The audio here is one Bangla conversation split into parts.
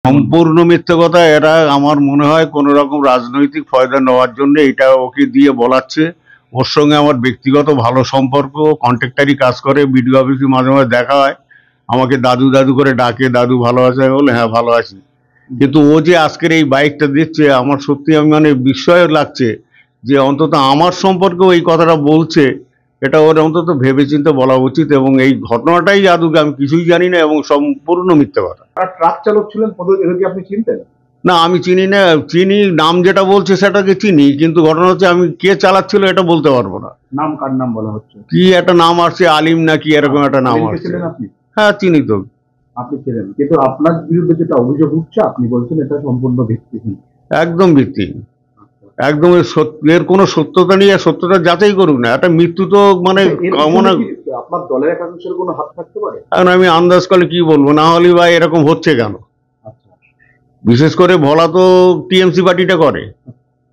সম্পূর্ণ মিথ্যে কথা। এরা আমার মনে হয় কোনো রকম রাজনৈতিক ফয়দা নেওয়ার জন্য এটা ওকে দিয়ে বলাচ্ছে। ওর সঙ্গে আমার ব্যক্তিগত ভালো সম্পর্ক, কন্ট্রাক্টারি কাজ করে, বিডিও অফিসে মাঝে মাঝে দেখা হয়, আমাকে দাদু দাদু করে ডাকে, দাদু ভালো আছে, আমি বলে হ্যাঁ ভালো আছি। কিন্তু ও যে আজকের এই বাইকটা দিচ্ছে, আমার সত্যি আমি মানে বিস্ময় লাগছে যে অন্তত আমার সম্পর্কেও এই কথাটা বলছে। এটা ওর অন্তত ভেবেচিন্তে বলা উচিত, এবং এই ঘটনাটাই আদৌকে আমি কিছুই জানি না এবং সম্পূর্ণ মিথ্যে কথা। আর ট্রাক চালক ছিলেন এদেরকে আপনি চিনতেন? না, আমি চিনি না। চিনি, নাম যেটা বলছে সেটাকে চিনি, কিন্তু ঘটনা হচ্ছে আমি কে চালাচ্ছিল এটা বলতে পারবো না। নাম কার নাম বলা হচ্ছে? কি একটা নাম আসছে, আলিম নাকি এরকম একটা নাম আসছে। ছিলেন আপনি? হ্যাঁ চিনি তো। আপনি ছিলেন, কিন্তু আপনার বিরুদ্ধে যেটা অভিযোগ উঠছে আপনি বলছেন এটা সম্পূর্ণ ভিত্তিহীন। একদম ভিত্তিহীন, একদম। এর কোনো সত্যতা নেই, আর সত্যতা যাচাই করুক না। একটা মৃত্যু তো মানে কামনা। আপনার দলের একাংশের কোনো হাত থাকতে পারে? এখন আমি আন্দাজ করলে কি বলবো, না হলে ভাই এরকম হচ্ছে কেন? বিশেষ করে ভোলা তো টিএমসি পার্টিটা করে,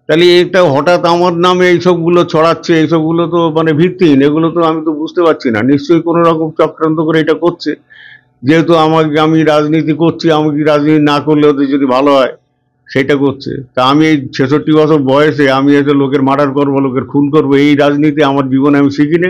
তাহলে এটা হঠাৎ আমার নামে এইসবগুলো ছড়াচ্ছে, এইসবগুলো তো মানে ভিত্তিহীন। এগুলো তো আমি তো বুঝতে পারছি না। নিশ্চয়ই কোনো রকম চক্রান্ত করে এটা করছে, যেহেতু আমি রাজনীতি করছি। আমি কি রাজনীতি না করলে ওদের যদি ভালো হয় সেটা করছে। তা আমি এই ৬৬ বছর বয়সে আমি এসে লোকের মার্ডার করবো, লোকের খুন করবো, এই রাজনীতি আমার জীবনে আমি শিখিনি।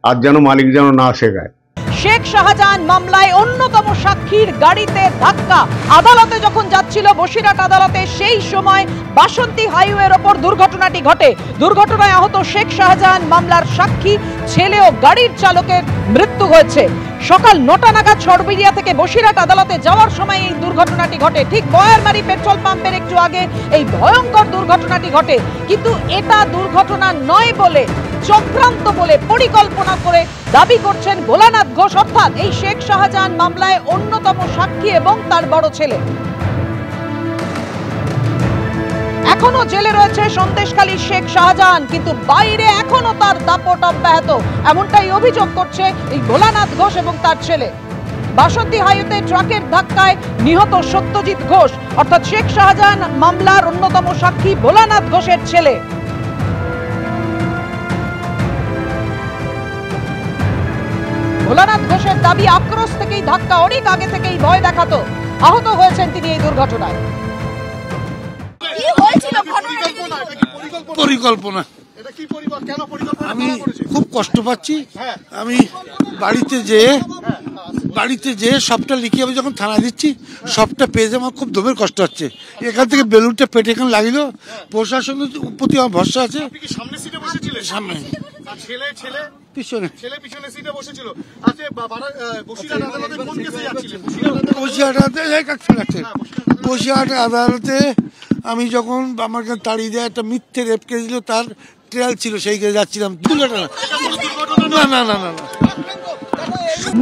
আর যেন মালিক যেন না শেখায়। শেখ শাহজাহান মামলায় অন্যতম সাক্ষীর গাড়িতে ধাক্কা। আদালতে যখন যাচ্ছিল বসিরহাট আদালতে, সেই সময় বাসন্তী হাইওয়ের ওপর দুর্ঘটনাটি ঘটে। দুর্ঘটনায় আহত শেখ শাহজাহান মামলার সাক্ষী ছেলে ও গাড়ির চালকের মৃত্যু হয়েছে। সকাল ৯টা নাগাদ সরবেরিয়া থেকে বসিরহাট আদালতে যাওয়ার সময় এই দুর্ঘটনাটি ঘটে। ঠিক বয়ারমারি পেট্রোল পাম্পের একটু আগে এই ভয়ঙ্কর দুর্ঘটনাটি ঘটে। কিন্তু এটা দুর্ঘটনা নয় বলে, চক্রান্ত বলে, পরিকল্পনা করে দাবি করছেন ভোলানাথ ঘোষ, অর্থাৎ এই শেখ শাহজাহান মামলায় অন্যতম সাক্ষী এবং তার বড় ছেলে। এখনো জেলে রয়েছে সন্দেশখালীর শেখ শাহজাহান, কিন্তু বাইরে এখনো তার দাপট অব্যাহত, এমনটাই অভিযোগ করছে এই ভোলানাথ ঘোষ এবং তার ছেলে। বাসন্তী হাইওয়েতে ট্রাকের ধাক্কায় নিহত সত্যজিৎ ঘোষ, অর্থাৎ শেখ শাহজাহান মামলার অন্যতম সাক্ষী ভোলানাথ ঘোষের ছেলে। ভোলানাথ ঘোষের দাবি, আক্রোশ থেকেই ধাক্কা, অনেক আগে থেকেই ভয় দেখাতো। আহত হয়েছেন তিনি এই দুর্ঘটনায়। পরিকল্পনা। আমি খুব কষ্ট পাচ্ছি। আমি বাড়িতে যেয়ে সবটা লিখে আমি যখন থানা দিচ্ছি, সবটা পেয়ে আমার খুব দমের কষ্ট হচ্ছে। এখান থেকে বেলুনটা পেটে এখানে লাগিল। প্রশাসনের প্রতি আমার ভরসা আছে। সামনে পিছনে বসিরহাট আদালতে আমি যখন আমার কাছে তাড়িয়ে দেয় একটা মিথ্যে রেপ কেস দিল, তার ট্রায়াল ছিল, সেই কেসে যাচ্ছিলাম। না না না না না,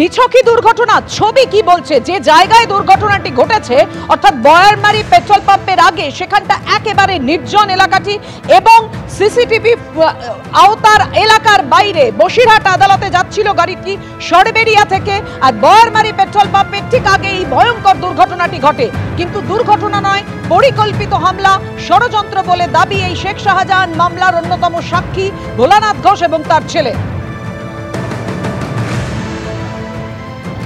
নিছকই দুর্ঘটনা। ছবি কি বলছে, যে জায়গায় দুর্ঘটনাটি ঘটেছে অর্থাৎ বয়ারমারি পেট্রোল পাম্পের আগে, সেখানটা একেবারে নির্জন এলাকাটি এবং সিসিটিভি আওতার এলাকার বাইরে। বসিরহাট আদালতে যাচ্ছিল গাড়িটি সরবেরিয়া থেকে, আর বয়ারমারি পেট্রোল পাম্পের ঠিক আগে এই ভয়ঙ্কর দুর্ঘটনাটি ঘটে। কিন্তু দুর্ঘটনা নয়, পরিকল্পিত হামলা, ষড়যন্ত্র বলে দাবি এই শেখ শাহজাহান মামলার অন্যতম সাক্ষী ভোলানাথ ঘোষ এবং তার ছেলে।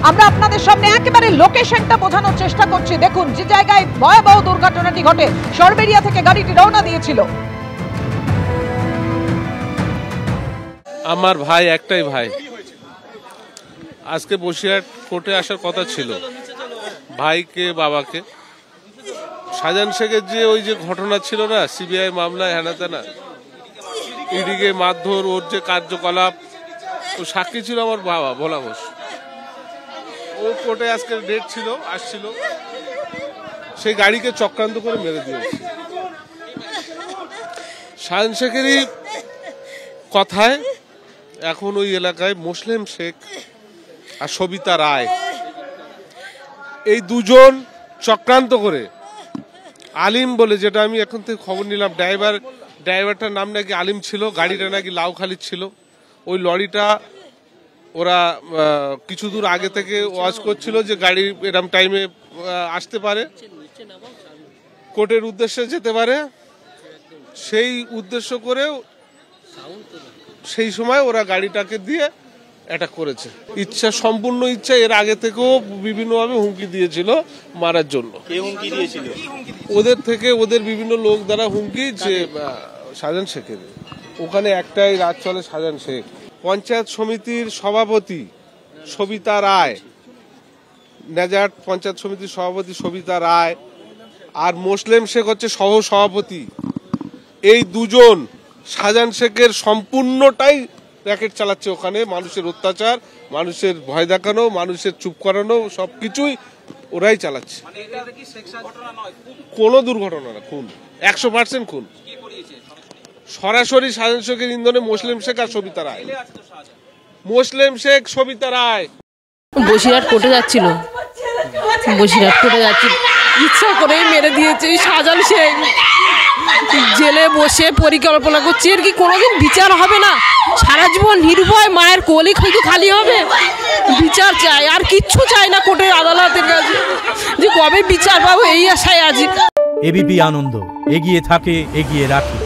আমরা আপনাদের সামনে একেবারে লোকেশনটা বোঝানোর চেষ্টা করছি। দেখুন, যে জায়গায় ভয়াবহ দুর্ঘটনাটি ঘটে, সরবেরিয়া থেকে গাড়িটি রওনা দিয়েছিল। আমার ভাই, একটাই ভাই, আজকে বসিরহাট কোর্টে আসার কথা ছিল। ভাইকে, বাবাকে, শাহজাহান শেখের যে ওই যে ঘটনা ছিল না, সিবিআই মামলায় হেনা তেনা, ইডিকে মারধর, ওর যে কার্যকলাপ, ও সাক্ষী ছিল আমার বাবা ভোলা ঘোষ। ও কোর্টে আজকে ডেট ছিল, আসছিল, সেই গাড়িকে চক্রান্ত করে মেরে দিয়েছে। শাহজাহান শেখেরই কথায় এখন ওই এলাকায় মুসলিম শেখ আর সবিতা রায়, এই দুজন চক্রান্ত করে, আলিম বলে, যেটা আমি এখন থেকে খবর নিলাম, ড্রাইভারটার নাম নাকি আলিম ছিল, গাড়িটা নাকি লাউখালি ছিল। ওই লরিটা ওরা কিছু দূর আগে থেকে ওয়াচ করছিল যে গাড়ি এরকম টাইমে আসতে পারে, কোর্টের উদ্দেশ্যে যেতে পারে, সেই উদ্দেশ্য করে সেই সময় ওরা গাড়িটাকে দিয়ে অ্যাটাক করেছে। ইচ্ছা, সম্পূর্ণ ইচ্ছা। এর আগে থেকেও বিভিন্নভাবে হুমকি দিয়েছিল মারার জন্য। ওদের থেকে, ওদের বিভিন্ন লোক দ্বারা হুমকি, যে শাহজাহান শেখের ওখানে একটাই রাত চলে, শাহজাহান শেখ। পঞ্চায়েত সমিতির সভাপতি সবিতা রায়, নেজাট পঞ্চায়েত সমিতির সভাপতি সবিতা রায়, আর মোসলেম শেখ হচ্ছে সহ সভাপতি। এই দুজন শাহজাহান শেখের সম্পূর্ণটাই র্যাকেট চালাচ্ছে ওখানে। মানুষের অত্যাচার, মানুষের ভয় দেখানো, মানুষের চুপ করানো, সবকিছুই ওরাই চালাচ্ছে। কোনো দুর্ঘটনা না, খুন, 100% খুন। সরাসরি শাহজাহান শেখের ইন্ধনে মোসলেম শেখ আর সবিতা রায়। মোসলেম শেখ, সবিতা রায়। বসিরহাট কোর্টে যাচ্ছিল, ইচ্ছা করে মেরে দিয়েছে শাহজাহান শেখ। জেলে বসে পরিকল্পনা করছে, এর কি কোনোদিন বিচার হবে না? সারা জীবন নির্ভয় মায়ের কোলই হয়তো খালি হবে। বিচার চাই, আর কিচ্ছু চাই না কোর্টের আদালতের কাছে, যে কবে বিচার পাবো এই আশায় আছি। এবিপি আনন্দ, এগিয়ে থাকে, এগিয়ে রাখে।